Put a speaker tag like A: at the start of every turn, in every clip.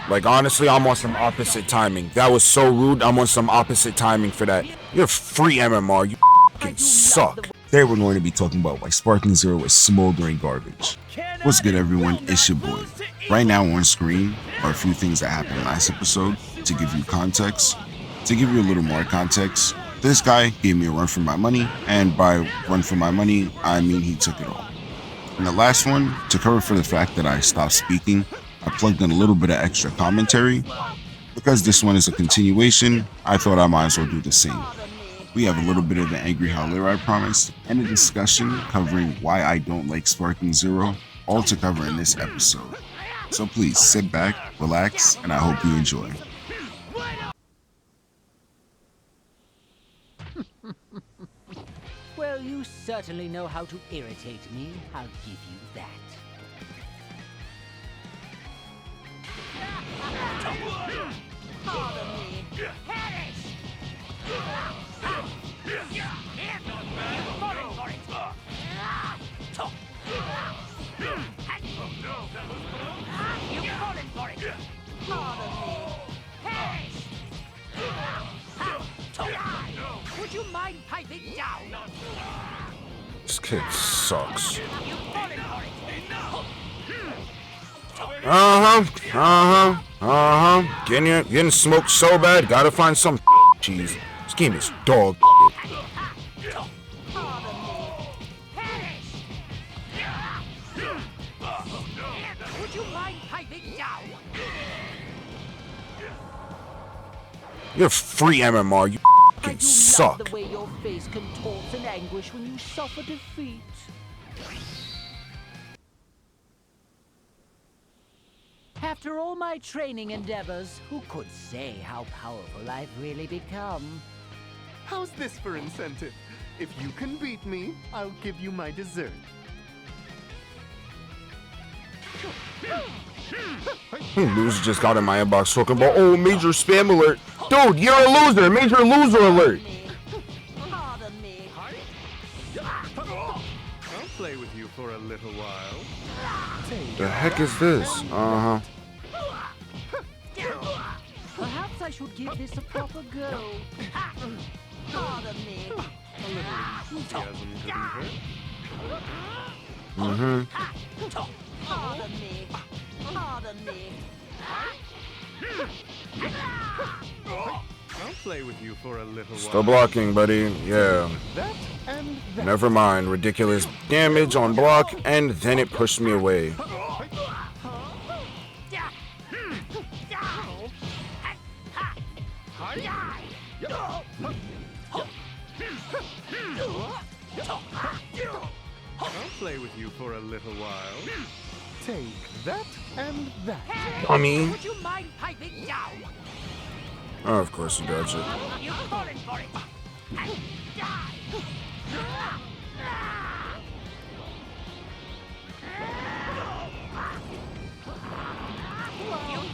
A: Like, honestly, I'm on some opposite timing. That was so rude. I'm on some opposite timing for that. You're free MMR. You fucking suck. Today we're going to be talking about why Sparking Zero is smoldering garbage. What's good, everyone? It's your boy. Right now on screen are a few things that happened last episode to give you context. To give you a little more context, this guy gave me a run for my money, and by run for my money, I mean he took it all. In the last one, to cover for the fact that I stopped speaking, I plugged in a little bit of extra commentary. Because this one is a continuation, I thought I might as well do the same. We have a little bit of the YeBoiHollaer I promised, and a discussion covering why I don't like Sparking Zero, all to cover in this episode. So please sit back, relax, and I hope you enjoy.
B: Well, you certainly know how to irritate me. I'll give you that. Pardon me. Perish! Falling for it! You've fallen for it! Pardon me. Perish! Would you mind piping down?
A: This kid sucks.
B: You've fallen for it!
A: Getting smoked so bad, gotta find some cheese. This game is dog
B: Would you mind piping down?
A: You're free MMR, you
B: I do
A: suck.
B: love the way your face contorts in anguish when you suffer defeat. After all my training endeavors, who could say how powerful I've really become?
C: How's this for incentive? If you can beat me, I'll give you my dessert.
A: Loser just got in my inbox talking about, oh, major spam alert. Dude, you're a loser. Major loser alert.
B: Pardon me.
C: I'll play with you for a little while.
A: The heck is this?
B: Perhaps I should give this a proper go. Pardon me.
C: A little enthusiasm couldn't hurt.
B: Pardon me. Pardon me.
C: I'll play with you for a little
A: Still
C: while.
A: blocking, buddy. Yeah.
C: That and that.
A: Never mind. Ridiculous damage on block, and then it pushed me away.
C: I'll play with you for a little while. Take that and that.
A: Dummy.
B: Would you mind piping down?
A: Oh, of course you dodged it.
B: You've fallen for it. And die.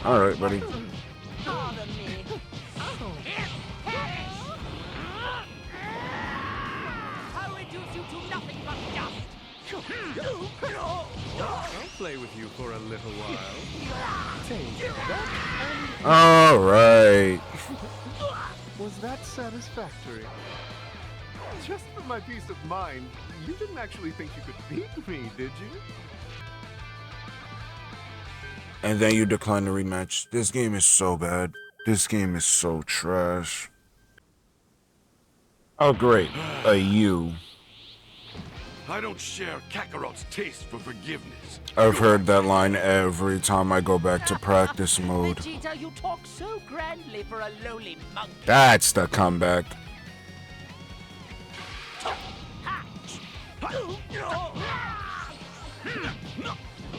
A: Alright, buddy.
B: Pardon me. I'll reduce you to nothing but dust.
C: I'll play with you for a little while. Take that and
A: Alright.
C: was that satisfactory? Just for my peace of mind, you didn't actually think you could beat me, did you?
A: And then you decline the rematch. This game is so bad. This game is so trash. Oh, great. You.
D: I don't share Kakarot's taste for forgiveness.
A: I've heard that line every time I go back to practice mode.
B: Vegeta, you talk so grandly for a lowly monk.
A: That's the comeback.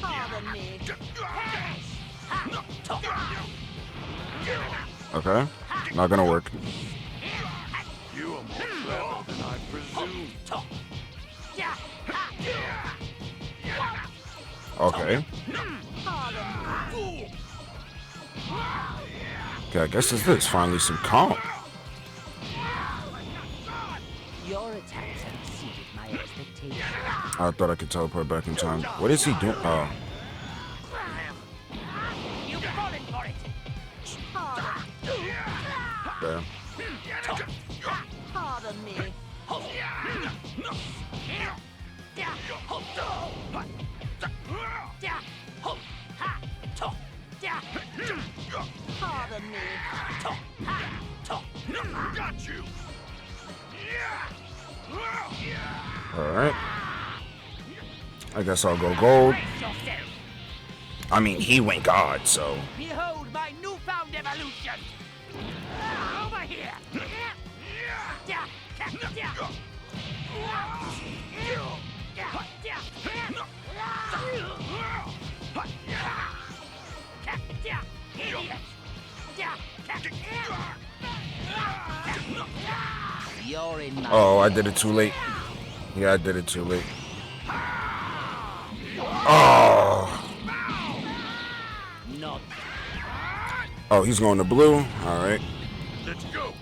B: Pardon me.
A: Okay? Not gonna work.
D: You are more clever than I presumed.
A: Okay. Okay, I guess it's this. Finally some calm.
B: Your attacks have exceeded my expectations.
A: I thought I could teleport back in time. What is he doing? Oh.
B: You've fallen for it.
A: Okay.
B: Pardon me. Pardon me.
D: Got you.
A: Alright. I guess I'll go gold. I mean, he went God, so.
B: Behold my newfound evolution. Over here. You're in my
A: Oh, I did it too late. Yeah, I did it too late. Oh.
B: not.
A: Oh, he's going to blue. All right.
D: Let's go.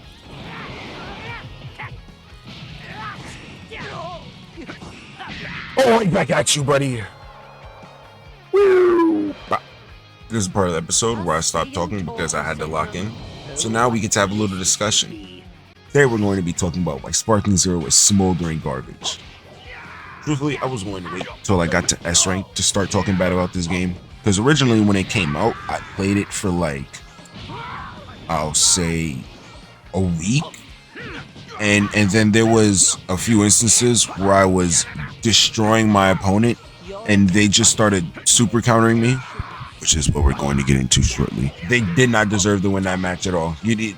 A: Oh, right back at you, buddy. Woo! This is part of the episode where I stopped talking because I had to lock in. So now we get to have a little discussion. Today we're going to be talking about why Sparking Zero is smoldering garbage. Truthfully, I was going to wait till I got to S rank to start talking bad about this game. Because originally when it came out, I played it for like, I'll say, a week. And then there was a few instances where I was destroying my opponent and they just started super countering me, which is what we're going to get into shortly. They did not deserve to win that match at all. You did.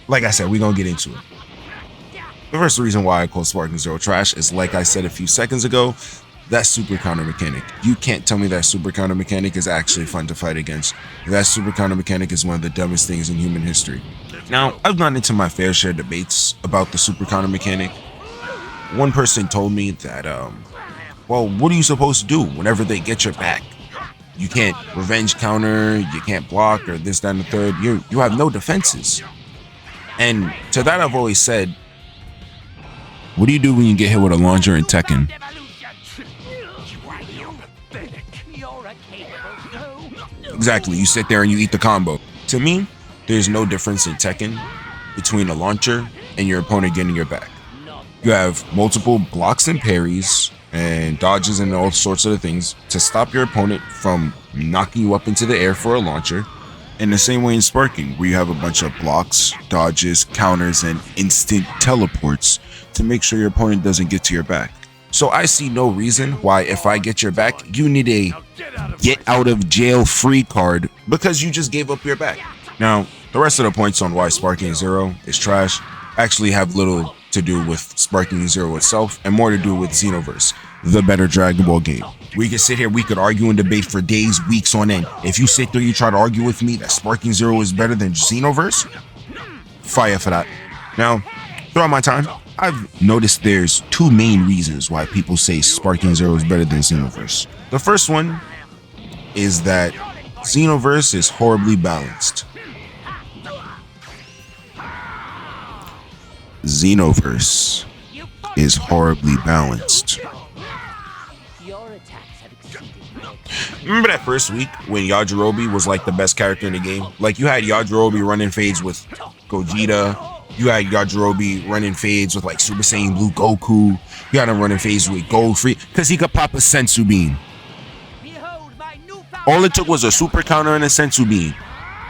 A: Like I said, we're going to get into it. The first reason why I call Sparking Zero trash is, like I said a few seconds ago, that super counter mechanic. You can't tell me that super counter mechanic is actually fun to fight against. That super counter mechanic is one of the dumbest things in human history. Now, I've gotten into my fair share of debates about the super counter mechanic. One person told me that, well, what are you supposed to do whenever they get your back? You can't revenge counter, you can't block, or this, that, and the third. You have no defenses. And to that I've always said, what do you do when you get hit with a launcher in Tekken? Exactly, you sit there and you eat the combo. To me, there's no difference in Tekken between a launcher and your opponent getting your back. You have multiple blocks and parries and dodges and all sorts of things to stop your opponent from knocking you up into the air for a launcher. In the same way in Sparking, where you have a bunch of blocks, dodges, counters, and instant teleports to make sure your opponent doesn't get to your back. So I see no reason why, if I get your back, you need a get out of jail free card because you just gave up your back. Now, the rest of the points on why Sparking Zero is trash actually have little to do with Sparking Zero itself and more to do with Xenoverse, the better Dragon Ball game. We could sit here, we could argue and debate for days, weeks on end. If you sit there, you try to argue with me that Sparking Zero is better than Xenoverse, fire for that. Now, throughout my time, I've noticed there's two main reasons why people say Sparking Zero is better than Xenoverse. The first one is that Xenoverse is horribly balanced. Xenoverse is horribly balanced. Remember that first week when Yajirobe was like the best character in the game? Like, you had Yajirobe running fades with Gogeta. You had Yajirobe running fades with like Super Saiyan Blue Goku. You had him running fades with Gold Free because he could pop a Sensu Bean. All it took was a super counter and a Sensu Bean.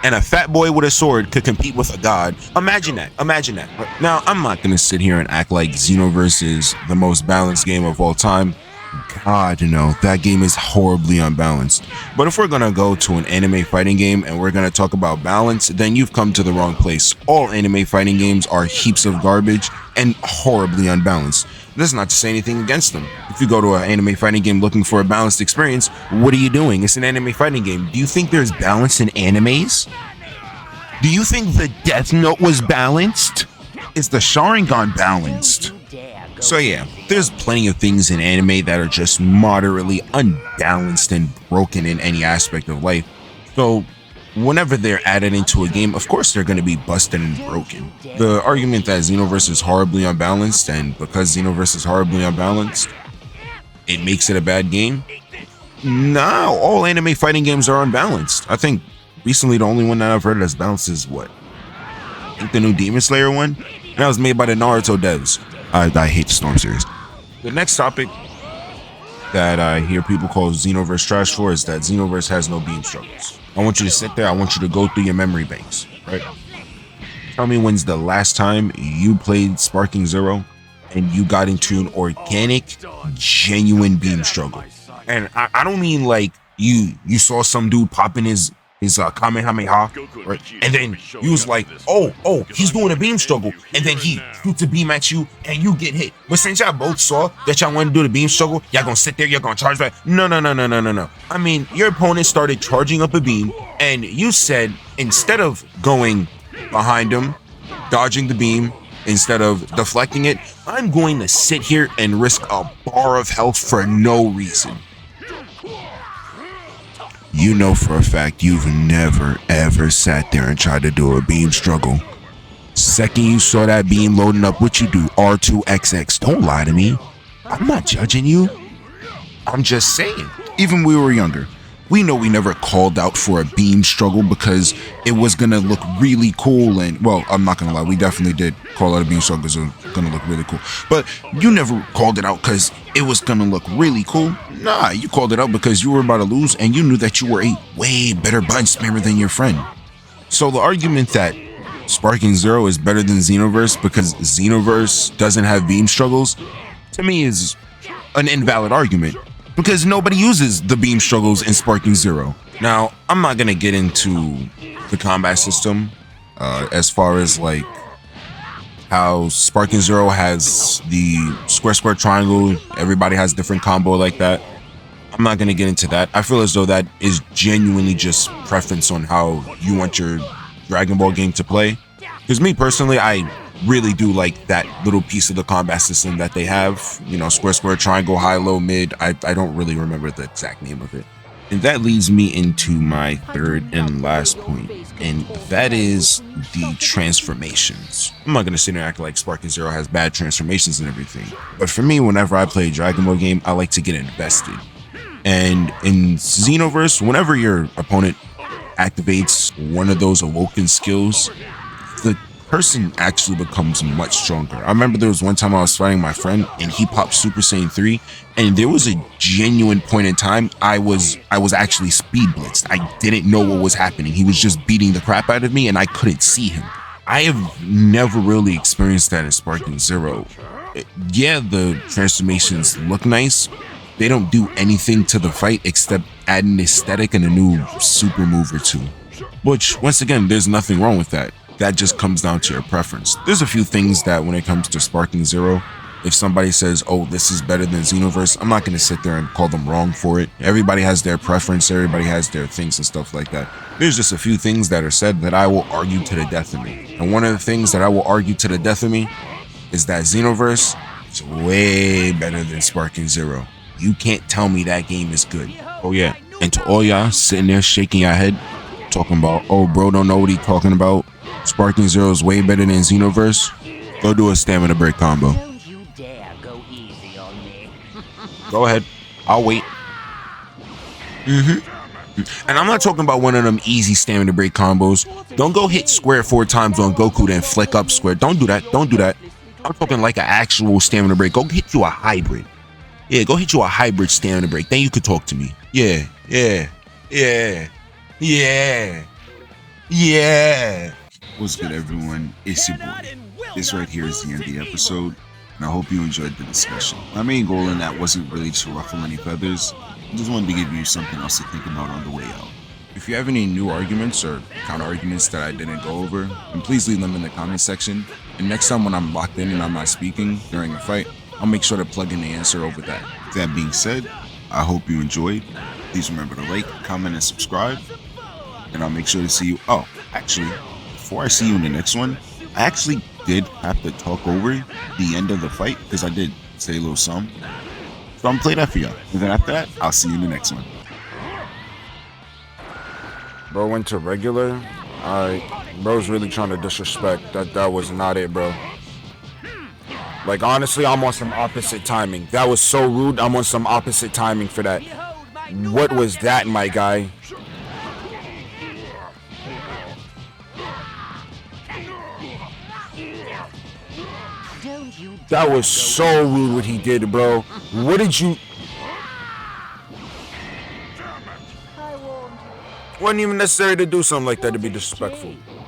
A: And a fat boy with a sword could compete with a god. Imagine that. Imagine that. Now, I'm not going to sit here and act like Xenoverse is the most balanced game of all time. God, no, that game is horribly unbalanced. But if we're going to go to an anime fighting game and we're going to talk about balance, then you've come to the wrong place. All anime fighting games are heaps of garbage and horribly unbalanced. This is not to say anything against them. If you go to an anime fighting game looking for a balanced experience, what are you doing? It's an anime fighting game. Do you think there's balance in animes? Do you think the Death Note was balanced? Is the Sharingan balanced? So yeah, there's plenty of things in anime that are just moderately unbalanced and broken in any aspect of life. So whenever they're added into a game, of course they're going to be busted and broken. The argument that Xenoverse is horribly unbalanced, and because Xenoverse is horribly unbalanced, it makes it a bad game? No, all anime fighting games are unbalanced. I think recently the only one that I've heard that's balanced is what? think the new Demon Slayer one. And that was made by the Naruto devs. I hate the Storm series. The next topic that I hear people call Xenoverse trash for is that Xenoverse has no beam struggles. I want you to sit there. I want you to go through your memory banks, right? Tell me when's the last time you played Sparking Zero and you got into an organic, genuine beam struggle. And I don't mean like you saw some dude popping his Kamehameha, right? And then you was like, oh, he's doing a beam struggle. And then he shoots a beam at you and you get hit. But since y'all both saw that y'all wanted to do the beam struggle, y'all gonna sit there, you're gonna charge back. No. I mean, your opponent started charging up a beam and you said, instead of going behind him, dodging the beam, instead of deflecting it, I'm going to sit here and risk a bar of health for no reason. You know for a fact you've never ever sat there and tried to do a beam struggle. Second you saw that beam loading up, what you do? R2XX. Don't lie to me. I'm not judging you. I'm just saying. Even when we were younger, we know we never called out for a beam struggle because it was gonna look really cool. And well, I'm not gonna lie, we definitely did call out a beam struggle because it was gonna look really cool. But you never called it out because it was gonna look really cool. Nah, you called it out because you were about to lose and you knew that you were a way better button spammer than your friend. So the argument that Sparking Zero is better than Xenoverse because Xenoverse doesn't have beam struggles, to me is an invalid argument. Because nobody uses the beam struggles in Sparking Zero. Now, I'm not gonna get into the combat system as far as like how Sparking Zero has the square triangle, everybody has different combo like that. I'm not gonna get into that. I feel as though that is genuinely just preference on how you want your Dragon Ball game to play. Because me personally, I really do like that little piece of the combat system that they have, you know, square, triangle, high, low, mid. I don't really remember the exact name of it. And that leads me into my third and last point, and that is the transformations. I'm not gonna sit here and act like Sparking Zero has bad transformations and everything, but for me, whenever I play a Dragon Ball game, I like to get invested. And in Xenoverse, whenever your opponent activates one of those awoken skills, the person actually becomes much stronger. I remember there was one time I was fighting my friend and he popped Super Saiyan 3, and there was a genuine point in time I was actually speed blitzed. I didn't know what was happening. He was just beating the crap out of me and I couldn't see him. I have never really experienced that in Sparking Zero. Yeah, the transformations look nice. They don't do anything to the fight except add an aesthetic and a new super move or two. Which, once again, there's nothing wrong with that. That just comes down to your preference. There's a few things that when it comes to Sparking Zero, if somebody says, oh, this is better than Xenoverse, I'm not going to sit there and call them wrong for it. Everybody has their preference. Everybody has their things and stuff like that. There's just a few things that are said that I will argue to the death of me. And one of the things that I will argue to the death of me is that Xenoverse is way better than Sparking Zero. You can't tell me that game is good. Oh yeah, and to all y'all sitting there shaking your head, talking about, oh bro, don't know what he's talking about. Sparking Zero is way better than Xenoverse. Go do a stamina break combo.
B: Don't you dare go easy on me.
A: Go ahead. I'll wait. And I'm not talking about one of them easy stamina break combos. Don't go hit square 4 times on Goku, then flick up square. Don't do that. Don't do that. I'm talking like an actual stamina break. Go hit you a hybrid. Yeah, go hit you a hybrid stamina break. Then you could talk to me. Yeah. What's good, everyone? It's your boy. This right here is the end of the episode, and I hope you enjoyed the discussion. My main goal in that wasn't really to ruffle any feathers. I just wanted to give you something else to think about on the way out. If you have any new arguments or counter arguments that I didn't go over, then please leave them in the comment section. And next time when I'm locked in and I'm not speaking during a fight, I'll make sure to plug in the answer over that. That being said, I hope you enjoyed. Please remember to like, comment, and subscribe. And I'll make sure to see you. Oh, actually, before I see you in the next one, I actually did have to talk over the end of the fight because I did say a little something. So I'm gonna play that for y'all. And then after that, I'll see you in the next one. Bro went to regular. Alright. Bro's really trying to disrespect. That was not it, bro. Like, honestly, I'm on some opposite timing. That was so rude. I'm on some opposite timing for that. What was that, my guy?
B: Don't you
A: That
B: dare
A: was
B: go
A: so rude what he did, bro. What did you...
B: I warned you.
A: Wasn't even necessary to do something like that to be
B: What a
A: disrespectful.
B: shame.